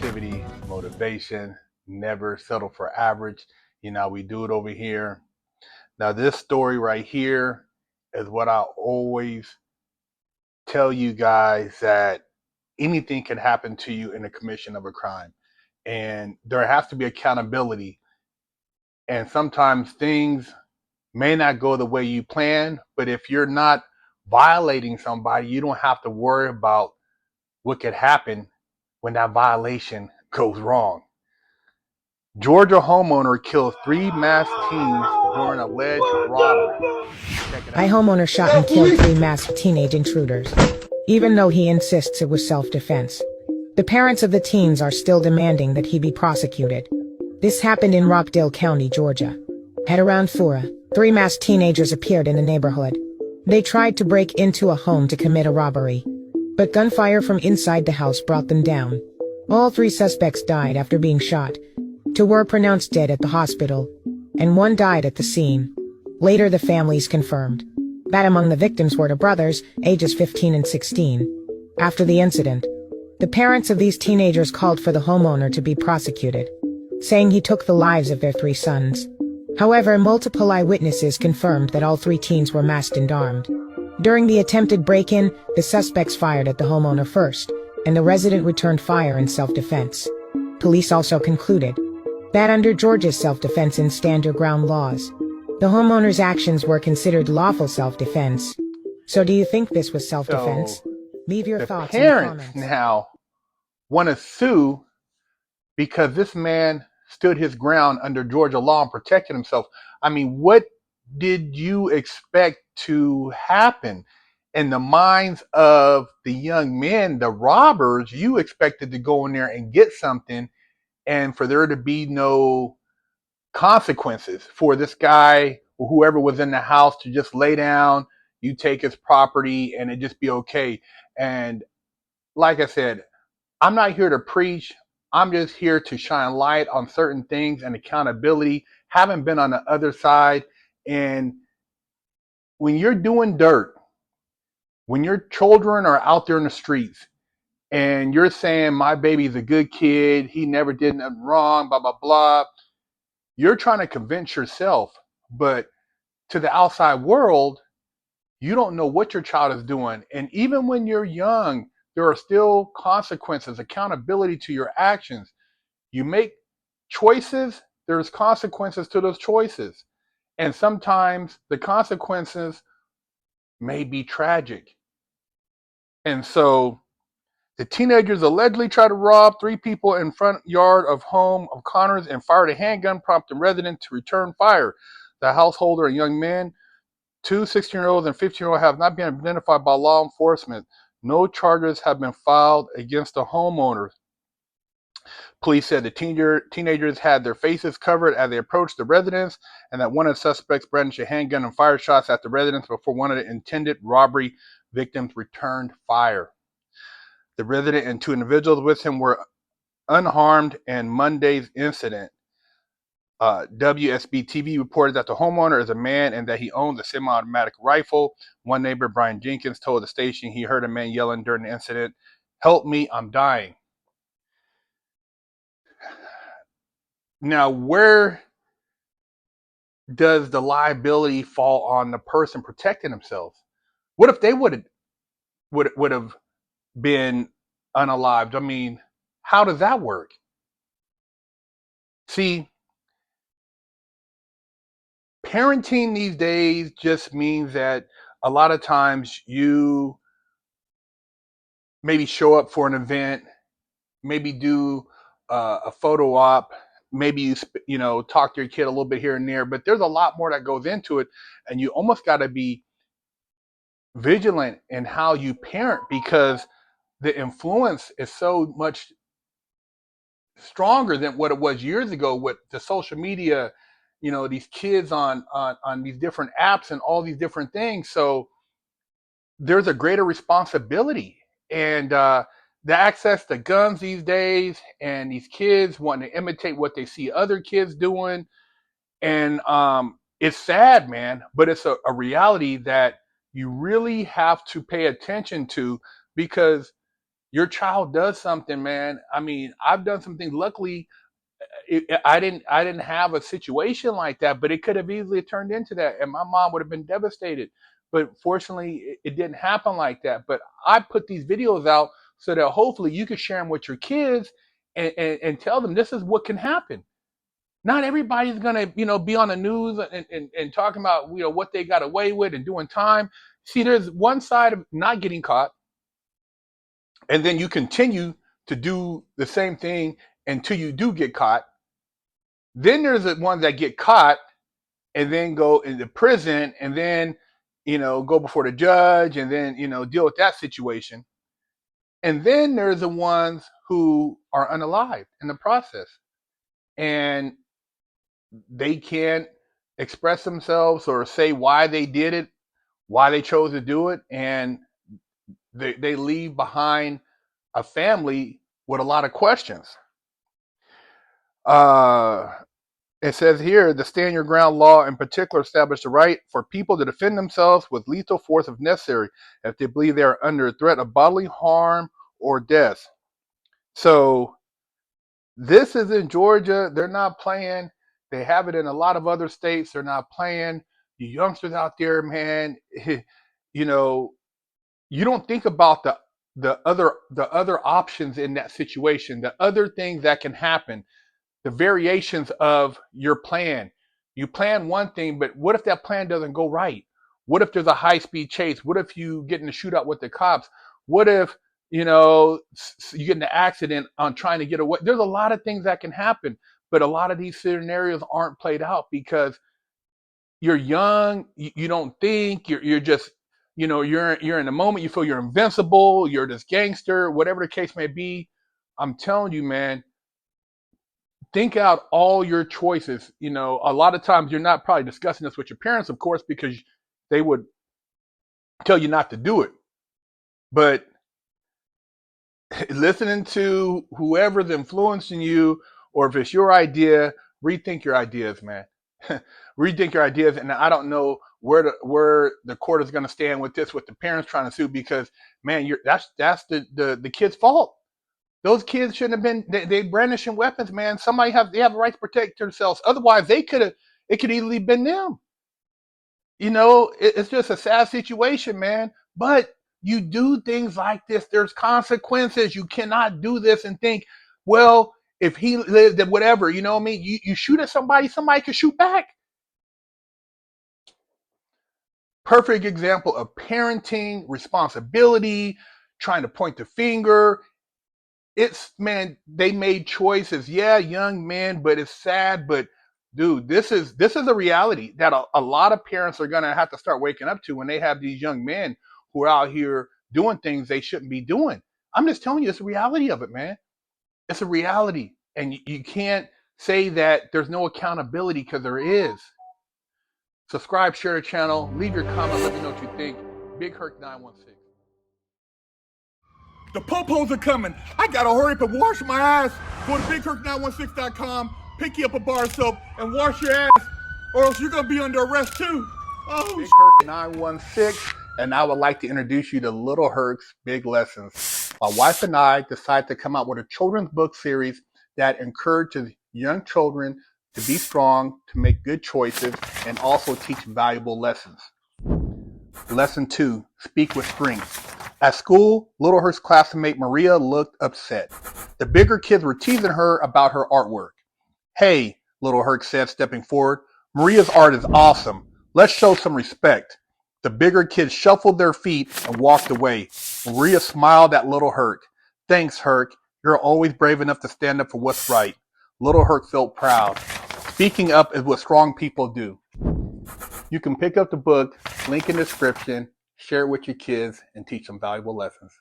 positivity, motivation, never settle for average. You know, we do it over here. Now, this story right here is what I always tell you guys, that anything can happen to you in the commission of a crime. And there has to be accountability. And sometimes things may not go the way you plan, but if you're not violating somebody, you don't have to worry about what could happen when that violation goes wrong. Georgia homeowner kills three masked teens during alleged robbery. Check it A out. homeowner shot and killed 3 masked teenage intruders, even though he insists it was self-defense. The parents of the teens are still demanding that he be prosecuted. This happened in Rockdale County, Georgia. At around 4, 3 masked teenagers appeared in the neighborhood. They tried to break into a home to commit a robbery, but gunfire from inside the house brought them down. All 3 suspects died after being shot. 2 were pronounced dead at the hospital, and 1 died at the scene. Later, the families confirmed that among the victims were the brothers, ages 15 and 16. After the incident, the parents of these teenagers called for the homeowner to be prosecuted, saying he took the lives of their 3 sons. However, multiple eyewitnesses confirmed that all 3 teens were masked and armed. During the attempted break-in, the suspects fired at the homeowner first, and the resident returned fire in self-defense. Police also concluded that under Georgia's self-defense and stand your ground laws, the homeowner's actions were considered lawful self-defense. So do you think this was self-defense? So Leave your the thoughts in the parents comments. now want to sue because this man stood his ground under Georgia law and protected himself. I mean, what did you expect to happen? In the minds of the young men, the robbers, you expected to go in there and get something, and for there to be no consequences for this guy or whoever was in the house to just lay down, you take his property, and it just be okay. And like I said, I'm not here to preach. I'm just here to shine light on certain things and accountability. Haven't been on the other side. And when you're doing dirt, when your children are out there in the streets and you're saying, my baby's a good kid, he never did nothing wrong, blah, blah, blah, you're trying to convince yourself. But to the outside world, you don't know what your child is doing. And even when you're young, there are still consequences, accountability to your actions. You make choices, there's consequences to those choices. And sometimes the consequences may be tragic. And so the teenagers allegedly tried to rob 3 people in front yard of home of Connors and fired a handgun, prompting residents to return fire. The householder and young men, 2 16-year-olds and 15-year-old, have not been identified by law enforcement. No charges have been filed against the homeowners. Police said the teenagers had their faces covered as they approached the residence, and that one of the suspects brandished a handgun and fired shots at the residence before one of the intended robbery victims returned fire. The resident and 2 individuals with him were unharmed in Monday's incident. WSB-TV reported that the homeowner is a man and that he owns a semi-automatic rifle. One neighbor, Brian Jenkins, told the station he heard a man yelling during the incident, "Help me, I'm dying." Now, where does the liability fall on the person protecting themselves? What if they would have been unalived? I mean, how does that work? See, parenting these days just means that a lot of times you maybe show up for an event, maybe do a photo op, maybe you talk to your kid a little bit here and there, but there's a lot more that goes into it, and you almost got to be vigilant in how you parent, because the influence is so much stronger than what it was years ago with the social media, these kids on these different apps and all these different things. So there's a greater responsibility, and the access to guns these days, and these kids wanting to imitate what they see other kids doing. And it's sad, man, but it's a reality that you really have to pay attention to, because your child does something, man. I mean, I've done some things. Luckily, I didn't have a situation like that, but it could have easily turned into that, and my mom would have been devastated. But fortunately, it didn't happen like that. But I put these videos out so that hopefully you could share them with your kids and tell them this is what can happen. Not everybody's gonna, be on the news and talking about, what they got away with and doing time. See, there's one side of not getting caught, and then you continue to do the same thing until you do get caught. Then there's the ones that get caught and then go into prison and then, go before the judge and then, deal with that situation. And then there's the ones who are unalived in the process and they can't express themselves or say why they did it, why they chose to do it. And they leave behind a family with a lot of questions. It says here, the stand your ground law in particular established the right for people to defend themselves with lethal force if necessary if they believe they are under a threat of bodily harm or death. So this is in Georgia. They're not playing. They have it in a lot of other states. They're not playing. You youngsters out there, man, you don't think about the other options in that situation, the other things that can happen, the variations of your plan. You plan one thing, but what if that plan doesn't go right? What if there's a high-speed chase? What if you get in a shootout with the cops? What if, you get in an accident on trying to get away? There's a lot of things that can happen, but a lot of these scenarios aren't played out because you're young, you don't think, you're just, you're in the moment, you feel you're invincible, you're this gangster, whatever the case may be. I'm telling you, man, think out all your choices. A lot of times you're not probably discussing this with your parents, of course, because they would tell you not to do it. But listening to whoever's influencing you, or if it's your idea, rethink your ideas, man. Rethink your ideas. And I don't know where the court is going to stand with this, with the parents trying to sue, because man, that's the kid's fault. Those kids shouldn't have been. They brandishing weapons, man. They have a right to protect themselves. Otherwise, it could easily been them. It's just a sad situation, man. But you do things like this, there's consequences. You cannot do this and think, well, if he lived and whatever, you know what I mean? You shoot at somebody could shoot back. Perfect example of parenting, responsibility, trying to point the finger. Man, they made choices. Yeah, young men, but it's sad. But dude, this is a reality that a lot of parents are gonna have to start waking up to when they have these young men who are out here doing things they shouldn't be doing. I'm just telling you, it's a reality of it, man. It's a reality, and you can't say that there's no accountability, because there is. Subscribe, share the channel, leave your comment, let me know what you think. BigHerc916. The popos are coming. I gotta hurry up and wash my ass. Go to BigHerc916.com, pick you up a bar of soap, and wash your ass, or else you're gonna be under arrest too. Oh, BigHerc916, and I would like to introduce you to Little Herc's Big Lessons. My wife and I decided to come out with a children's book series that encourages young children to be strong, to make good choices, and also teach valuable lessons. Lesson 2, speak with strength. At school, Little Herc's classmate Maria looked upset. The bigger kids were teasing her about her artwork. Hey, Little Herc said, stepping forward, Maria's art is awesome. Let's show some respect. The bigger kids shuffled their feet and walked away. Maria smiled at Little Herc. Thanks, Herc. You're always brave enough to stand up for what's right. Little Herc felt proud. Speaking up is what strong people do. You can pick up the book, link in the description, share it with your kids, and teach them valuable lessons.